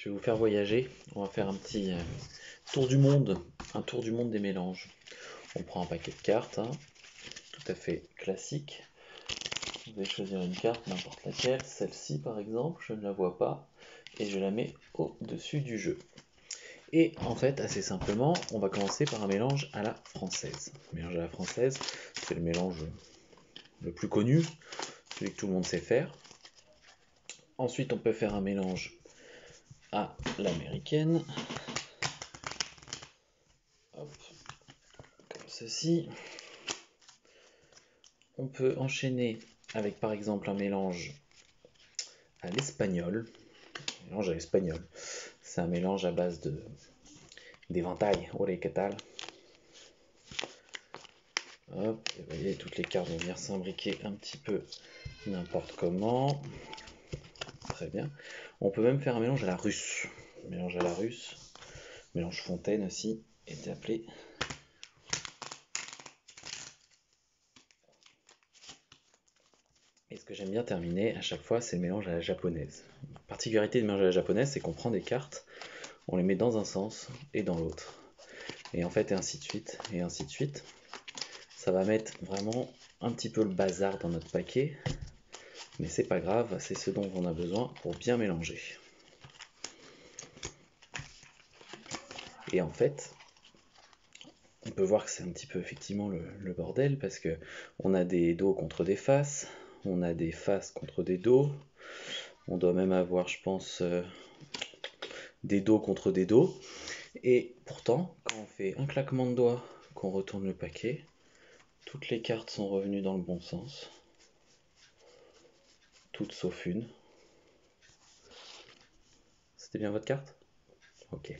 Je vais vous faire voyager. On va faire un petit tour du monde, un tour du monde des mélanges. On prend un paquet de cartes, hein, tout à fait classique. Vous allez choisir une carte, n'importe laquelle. Celle-ci par exemple, je ne la vois pas. Et je la mets au-dessus du jeu. Et en fait, assez simplement, on va commencer par un mélange à la française. Le mélange à la française, c'est le mélange le plus connu, celui que tout le monde sait faire. Ensuite, on peut faire un mélange à l'américaine. Hop, comme ceci. On peut enchaîner avec par exemple un mélange à l'espagnol. Mélange à l'espagnol. C'est un mélange à base d'éventail. Hola, ¿qué tal? Hop, et vous voyez, toutes les cartes vont venir s'imbriquer un petit peu n'importe comment. Très bien. On peut même faire un mélange à la russe. Mélange à la russe. Mélange fontaine aussi est appelé. Et ce que j'aime bien terminer à chaque fois, c'est le mélange à la japonaise. La particularité du mélange à la japonaise, c'est qu'on prend des cartes, on les met dans un sens et dans l'autre. Et en fait, et ainsi de suite, et ainsi de suite. Ça va mettre vraiment un petit peu le bazar dans notre paquet, mais c'est pas grave, c'est ce dont on a besoin pour bien mélanger. Et en fait, on peut voir que c'est un petit peu effectivement le bordel, parce que on a des dos contre des faces, on a des faces contre des dos, on doit même avoir, je pense, des dos contre des dos. Et pourtant, quand on fait un claquement de doigts, qu'on retourne le paquet, toutes les cartes sont revenues dans le bon sens. Toutes sauf une. C'était bien votre carte? Ok.